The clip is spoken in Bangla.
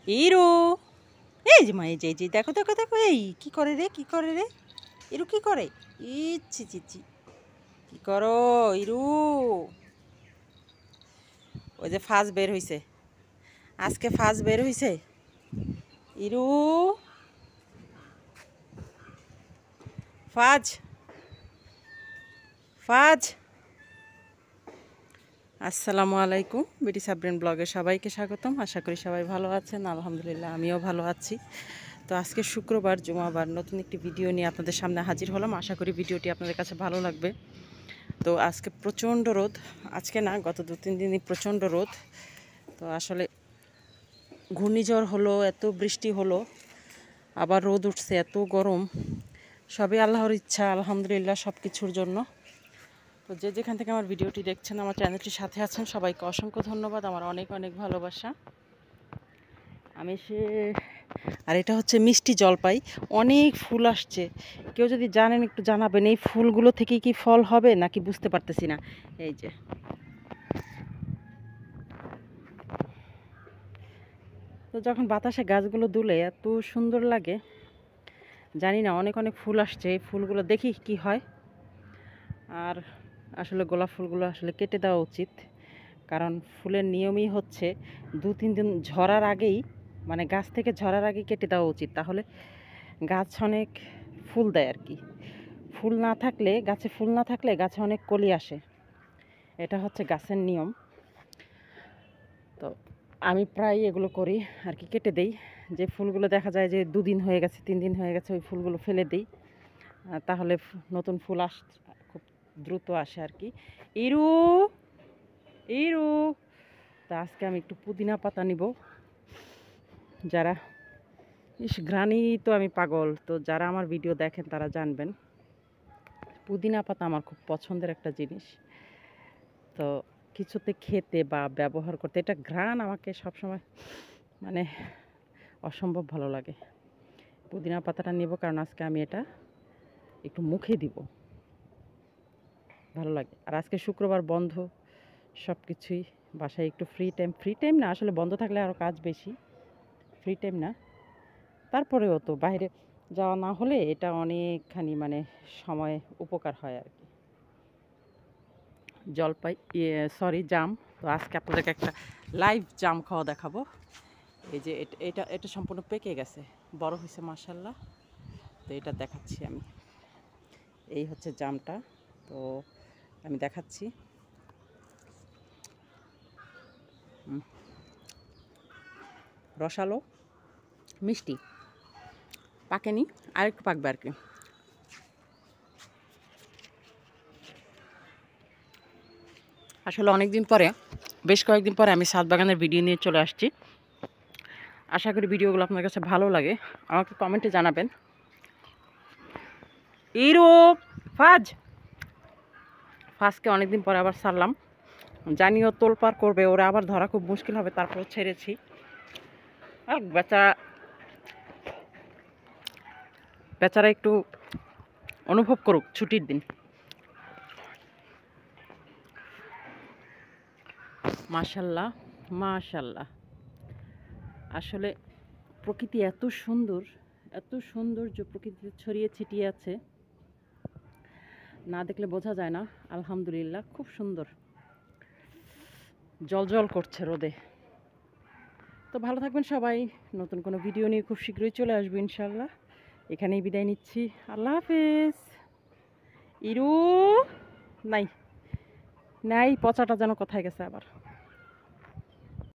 ইরু, এই যে মা, এই যে দেখো দেখো দেখো, এই কি করে রে, কি করে রে ইরু, কি করে? ইচ্ছি চিচ্ছি, কি করো ইরু? ওই যে ফাঁস বের হইছে, আজকে ফাঁস বের হইছে ইরু। ফাজ, ফাজ। আসসালামু আলাইকুম, বিটি সাবরিন ব্লগে সবাইকে স্বাগতম। আশা করি সবাই ভালো আছেন। আলহামদুলিল্লাহ আমিও ভালো আছি। তো আজকে শুক্রবার, জুমাবার, নতুন একটি ভিডিও নিয়ে আপনাদের সামনে হাজির হলাম। আশা করি ভিডিওটি আপনাদের কাছে ভালো লাগবে। তো আজকে প্রচণ্ড রোদ, আজকে না গত 2-3 দিনই প্রচণ্ড রোদ। তো আসলে ঘূর্ণিঝড় হলো, এত বৃষ্টি হলো, আবার রোদ উঠছে, এত গরম। সবই আল্লাহর ইচ্ছা, আলহামদুলিল্লাহ সব কিছুর জন্য। তো যে যেখান থেকে আমার ভিডিওটি দেখছেন, আমার চ্যানেলটির সাথে আছেন, সবাইকে অসংখ্য ধন্যবাদ, আমার অনেক অনেক ভালোবাসা। আর এটা হচ্ছে মিষ্টি জলপাই, অনেক ফুল আসছে। কেউ যদি জানেন একটু জানাবেন, এই ফুলগুলো থেকে কি ফল হবে নাকি বুঝতে পারতেছি না। এই যে তো যখন বাতাসে গাছগুলো দুলে এত সুন্দর লাগে, জানি না, অনেক অনেক ফুল আসছে। এই ফুলগুলো দেখি কি হয়। আর আসলে গোলাপ ফুলগুলো আসলে কেটে দেওয়া উচিত, কারণ ফুলের নিয়মই হচ্ছে 2-3 দিন ঝরার আগেই, মানে গাছ থেকে ঝরার আগেই কেটে দেওয়া উচিত। তাহলে গাছ অনেক ফুল দেয় আর কি। ফুল না থাকলে, গাছে ফুল না থাকলে গাছে অনেক কলি আসে, এটা হচ্ছে গাছের নিয়ম। তো আমি প্রায় এগুলো করি আর কি, কেটে দেই। যে ফুলগুলো দেখা যায় যে 2 দিন হয়ে গেছে, 3 দিন হয়ে গেছে, ওই ফুলগুলো ফেলে দিই। তাহলে নতুন ফুল খুব দ্রুত আসে আর কি। ইরু, ইরু। তো আজকে আমি একটু পুদিনা পাতা নিব। যারা ঘ্রাণই তো আমি পাগল, তো যারা আমার ভিডিও দেখেন তারা জানবেন পুদিনা পাতা আমার খুব পছন্দের একটা জিনিস। তো কিছুতে খেতে বা ব্যবহার করতে, এটা ঘ্রাণ আমাকে সবসময় মানে অসম্ভব ভালো লাগে। পুদিনা পাতাটা নেব কারণ আজকে আমি এটা একটু মুখে দিব, ভালো লাগে। আর আজকে শুক্রবার, বন্ধ, সব কিছুই বাসায় একটু ফ্রি টাইম না, আসলে বন্ধ থাকলে আরও কাজ বেশি, ফ্রি টাইম না। তারপরেও তো বাইরে যাওয়া না হলে এটা অনেকখানি মানে সময় উপকার হয় আর কি। জলপাই, জাম। তো আজকে আপনাদেরকে একটা লাইভ জাম খাওয়া দেখাবো। এই যে এটা এটা সম্পূর্ণ পেকে গেছে, বড় হয়েছে মাশাআল্লাহ। তো এটা দেখাচ্ছি আমি। এই হচ্ছে জামটা, তো আমি দেখাচ্ছি। রসালো, মিষ্টি, পাকেনি, আরেকটু পাকবে আর কি। আসলে অনেক দিন পরে, বেশ কয়েকদিন পরে আমি ছাদ বাগানের ভিডিও নিয়ে চলে আসছি। আশা করি ভিডিওগুলো আপনার কাছে ভালো লাগে, আমাকে কমেন্টে জানাবেন। ইরো, ফাজকে অনেকদিন পরে আবার ছাড়লাম, জানিও তোলপাড় করবে, ওরা আবার ধরা খুব মুশকিল হবে, তারপরে ছেড়েছি। আর বেচারা একটু অনুভব করুক ছুটির দিন। মাশাল্লাহ, মাশাল্লাহ। আসলে প্রকৃতি এত সুন্দর, এত সৌন্দর্য প্রকৃতিতে ছড়িয়ে ছিটিয়ে আছে, না দেখলে বোঝা যায় না। আলহামদুলিল্লাহ খুব সুন্দর, জল করছে রোদে। তো ভালো থাকবেন সবাই, নতুন কোনো ভিডিও নিয়ে খুব শীঘ্রই চলে আসবো ইনশাল্লাহ। এখানেই বিদায় নিচ্ছি, আল্লাহ হাফেজ। ইরু, নাই নাই, পচাটা যেন কোথায় গেছে আবার।